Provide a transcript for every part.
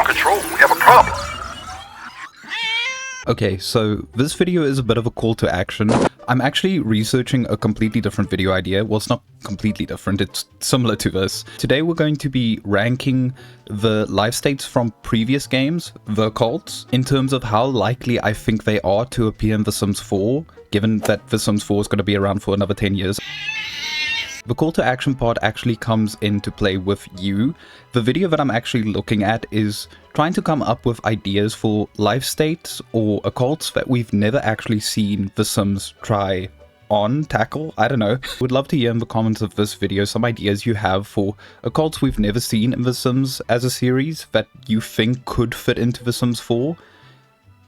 Ground control, we have a problem. Okay, so this video is a bit of a call to action. I'm actually researching a completely different video idea. Well, it's not completely different, it's similar to this. Today we're going to be ranking the life states from previous games, the occults, in terms of how likely I think they are to appear in The Sims 4, given that The Sims 4 is going to be around for another 10 years. The call to action part actually comes into play with you. The video that I'm actually looking at is trying to come up with ideas for life states or occults that we've never actually seen The Sims tackle. I don't know. Would love to hear in the comments of this video some ideas you have for occults we've never seen in The Sims as a series that you think could fit into The Sims 4.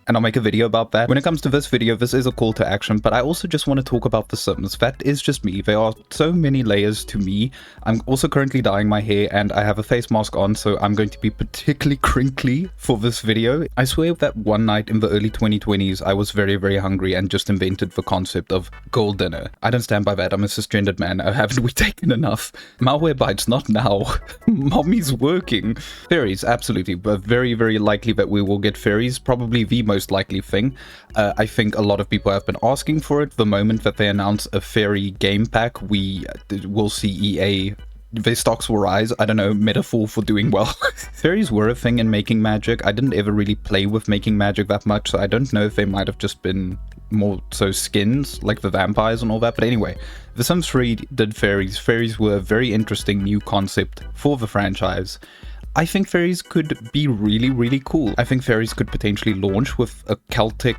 And I'll make a video about that. When it comes to this video, this is a call to action, but I also just want to talk about The Sims. That is just me. There are so many layers to me. I'm also currently dyeing my hair and I have a face mask on, so I'm going to be particularly crinkly for this video. I swear that one night in the early 2020s, I was very, very hungry and just invented the concept of girl dinner. I don't stand by that. I'm a cisgendered man. Haven't we taken enough? Malware bites, not now. Mommy's working. Fairies, absolutely. But very, very likely that we will get fairies. Probably the most likely thing. I think a lot of people have been asking for it. The moment that they announce a fairy game pack, we will see EA, their stocks will rise. I don't know, metaphor for doing well. Fairies were a thing in making magic. I didn't ever really play with making magic that much, so I don't know if they might have just been more so skins, like the vampires and all that. But anyway, The Sims 3 did fairies. Fairies were a very interesting new concept for the franchise. I think fairies could be really, really cool. I think fairies could potentially launch with a Celtic,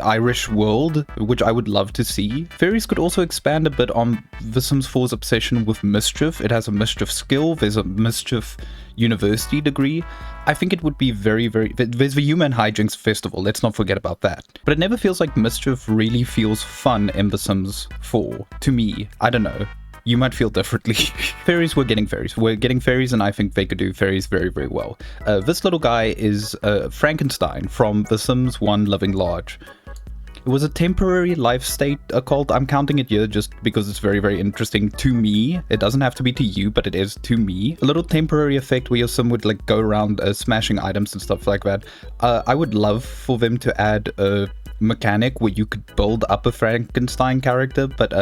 Irish world, which I would love to see. Fairies could also expand a bit on The Sims 4's obsession with mischief. It has a mischief skill, there's a mischief university degree. I think it would be very, very... There's the Human Hijinks Festival, let's not forget about that. But it never feels like mischief really feels fun in The Sims 4. To me, I don't know. You might feel differently. Fairies, we're getting fairies. We're getting fairies, and I think they could do fairies very, very well. This little guy is Frankenstein from The Sims 1 Living Large. It was a temporary life state occult. I'm counting it here just because it's very, very interesting to me. It doesn't have to be to you, but it is to me. A little temporary effect where your sim would like go around smashing items and stuff like that. I would love for them to add a mechanic where you could build up a Frankenstein character, but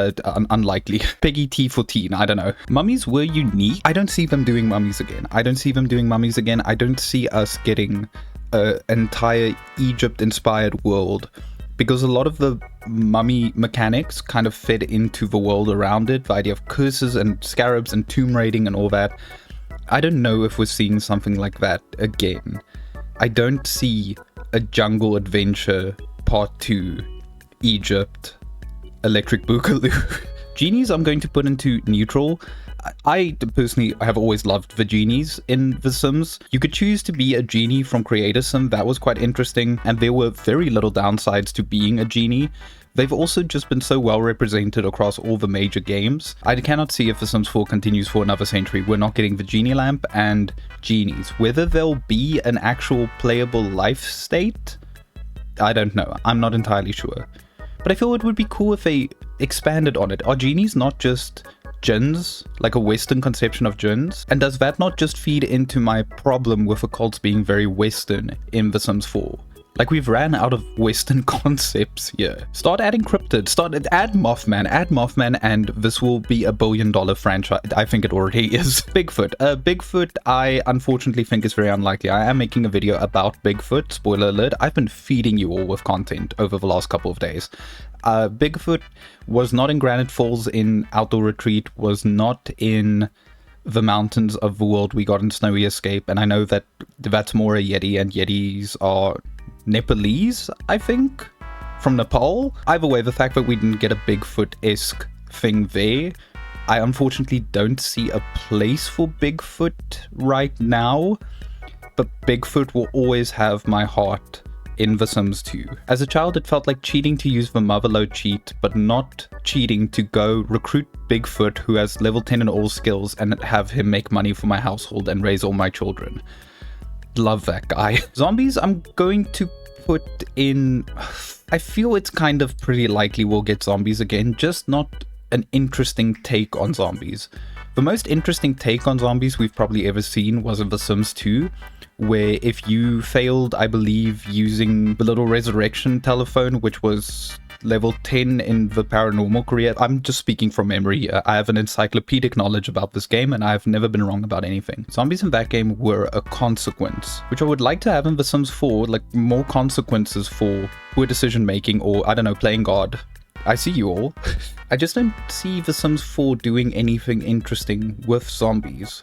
unlikely. Peggy T14, I don't know. Mummies were unique. I don't see them doing mummies again. I don't see us getting an entire Egypt-inspired world, because a lot of the mummy mechanics kind of fed into the world around it, the idea of curses and scarabs and tomb raiding and all that. I don't know if we're seeing something like that again. I don't see a jungle adventure Part 2, Egypt, Electric Boogaloo. Genies I'm going to put into neutral. I personally have always loved the genies in The Sims. You could choose to be a genie from Creator Sim, that was quite interesting, and there were very little downsides to being a genie. They've also just been so well represented across all the major games. I cannot see if The Sims 4 continues for another century. We're not getting the genie lamp and genies. Whether there'll be an actual playable life state, I don't know. I'm not entirely sure. But I feel it would be cool if they expanded on it. Are genies not just djinns, like a Western conception of djinns? And does that not just feed into my problem with occults being very Western in The Sims 4? Like, we've ran out of Western concepts here. Start adding cryptids, add Mothman, and this will be a $1 billion franchise. I think it already is. Bigfoot. Bigfoot, I unfortunately think is very unlikely. I am making a video about Bigfoot, spoiler alert. I've been feeding you all with content over the last couple of days. Bigfoot was not in Granite Falls in Outdoor Retreat, was not in the mountains of the world we got in Snowy Escape, and I know that that's more a Yeti, and Yetis are Nepalese, I think, from Nepal. Either way, the fact that we didn't get a Bigfoot-esque thing there, I unfortunately don't see a place for Bigfoot right now, but Bigfoot will always have my heart in The Sims 2. As a child, it felt like cheating to use the motherlode cheat, but not cheating to go recruit Bigfoot, who has level 10 in all skills, and have him make money for my household and raise all my children. Love that guy. Zombies, I'm going to put in... I feel it's kind of pretty likely we'll get zombies again, just not an interesting take on zombies. The most interesting take on zombies we've probably ever seen was in The Sims 2, where if you failed, I believe, using the little resurrection telephone, which was level 10 in the paranormal career. I'm just speaking from memory. I have an encyclopedic knowledge about this game, and I've never been wrong about anything. Zombies in that game were a consequence, which I would like to have in The Sims 4, like more consequences for poor decision making, or I don't know, playing God. I see you all. I just don't see The Sims 4 doing anything interesting with zombies.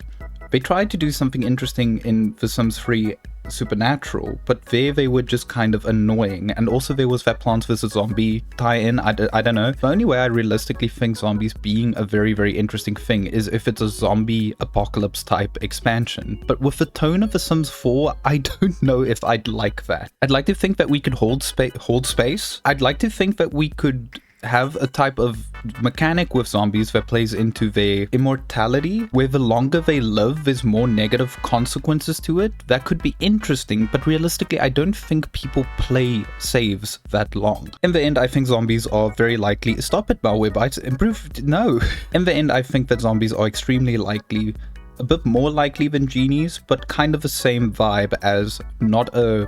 They tried to do something interesting in The Sims 3 Supernatural, but there they were just kind of annoying, and also there was that Plants vs. Zombie tie-in. I don't know. The only way I realistically think zombies being a very, very interesting thing is if it's a zombie apocalypse type expansion. But with the tone of The Sims 4, I don't know if I'd like that. I'd like to think that we could hold space. I'd like to think that we could have a type of mechanic with zombies that plays into their immortality, where the longer they live, there's more negative consequences to it. That could be interesting, but realistically, I don't think people play saves that long. In the end, I think zombies are very likely— stop it, Malwarebytes, improve— no. In the end, I think that zombies are extremely likely, a bit more likely than genies, but kind of the same vibe as not a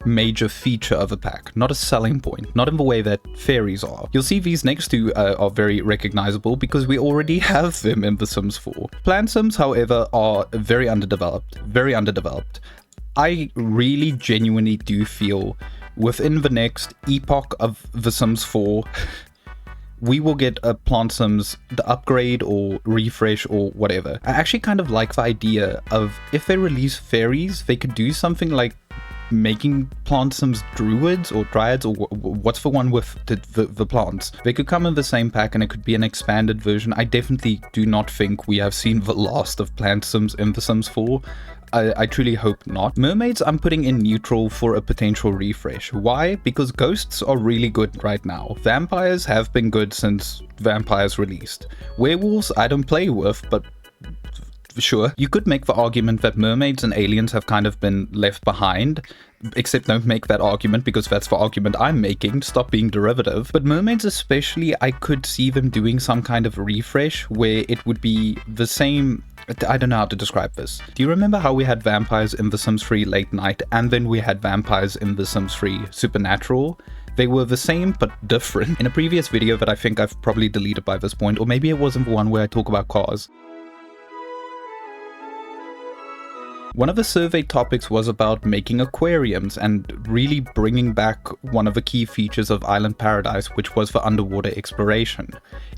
major feature of a pack, not a selling point, not in the way that fairies are. You'll see these next two are very recognizable because we already have them in The Sims 4. PlantSims, however, are very underdeveloped. I really genuinely do feel within the next epoch of The Sims 4, we will get a PlantSims, the upgrade or refresh or whatever. I actually kind of like the idea of if they release fairies, they could do something like making PlantSims druids or dryads, or what's the one with the plants. They could come in the same pack and it could be an expanded version. I definitely do not think we have seen the last of PlantSims in The Sims 4. I truly hope not. Mermaids I'm putting in neutral for a potential refresh. Why? Because ghosts are really good right now. Vampires have been good since Vampires released. Werewolves I don't play with, but sure. You could make the argument that mermaids and aliens have kind of been left behind, except don't make that argument because that's the argument I'm making. Stop being derivative. But mermaids especially, I could see them doing some kind of refresh where it would be the same— I don't know how to describe this. Do you remember how we had vampires in The Sims 3 Late Night and then we had vampires in The Sims 3 Supernatural? They were the same but different. In a previous video that I think I've probably deleted by this point, or maybe it wasn't the one where I talk about cars, one of the survey topics was about making aquariums and really bringing back one of the key features of Island Paradise, which was the underwater exploration.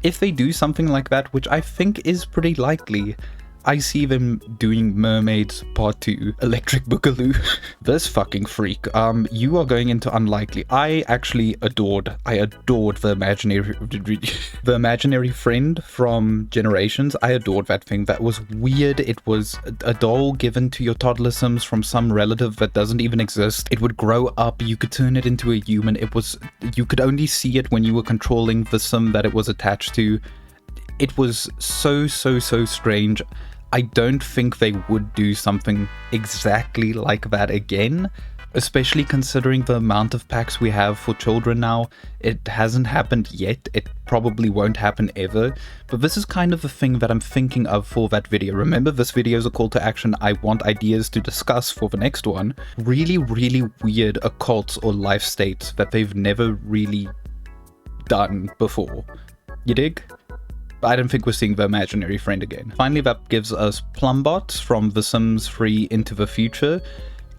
If they do something like that, which I think is pretty likely, I see them doing Mermaids Part 2 Electric Boogaloo. This fucking freak. You are going into unlikely. I actually adored the imaginary friend from Generations. I adored that thing. That was weird. It was a doll given to your toddler Sims from some relative that doesn't even exist. It would grow up. You could turn it into a human. You could only see it when you were controlling the Sim that it was attached to. It was so strange. I don't think they would do something exactly like that again, especially considering the amount of packs we have for children now. It hasn't happened yet, it probably won't happen ever, but this is kind of the thing that I'm thinking of for that video. Remember, this video is a call to action. I want ideas to discuss for the next one. Really weird occults or life states that they've never really done before. You dig? I don't think we're seeing the imaginary friend again. Finally, that gives us Plumbots from The Sims 3 Into the Future.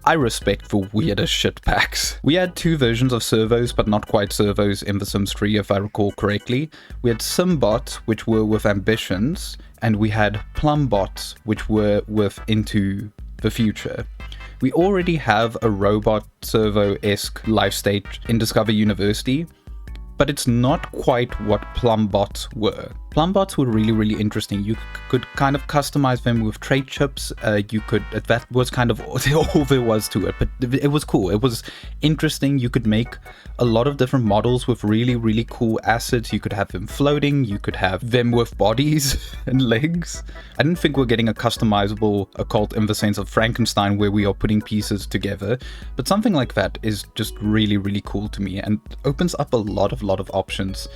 I respect the weirdest shit packs. We had two versions of servos, but not quite servos in The Sims 3 if I recall correctly. We had Simbots, which were with ambitions, and we had Plumbots, which were with Into the Future. We already have a robot servo-esque life state in Discover University, but it's not quite what Plumbots were. Plumbots were really interesting. You could kind of customize them with trait chips. That was kind of all there was to it, but it was cool. It was interesting. You could make a lot of different models with really cool assets. You could have them floating. You could have them with bodies and legs. I didn't think we're getting a customizable occult in the sense of Frankenstein where we are putting pieces together, but something like that is just really cool to me and opens up a lot of options.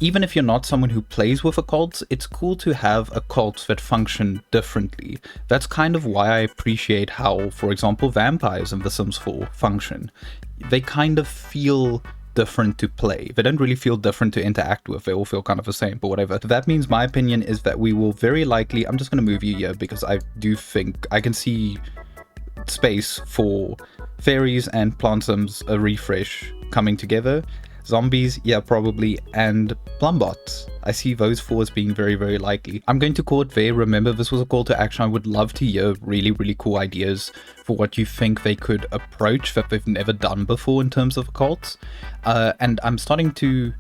even if you're not someone who plays with occults, it's cool to have occults that function differently. That's kind of why I appreciate how, for example, vampires in The Sims 4 function. They kind of feel different to play. They don't really feel different to interact with. They all feel kind of the same, but whatever. That means my opinion is that we will very likely, I'm just going to move you here because I do think I can see space for fairies and PlantSims, a refresh coming together. Zombies, yeah, probably, and Plumbots. I see those four as being very, very likely. I'm going to call it there. Remember, this was a call to action. I would love to hear really, really cool ideas for what you think they could approach that they've never done before in terms of occults. And I'm starting to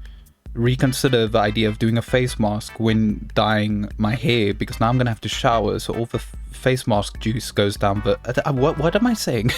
reconsider the idea of doing a face mask when dyeing my hair, because now I'm going to have to shower, so all the face mask juice goes down. But what am I saying?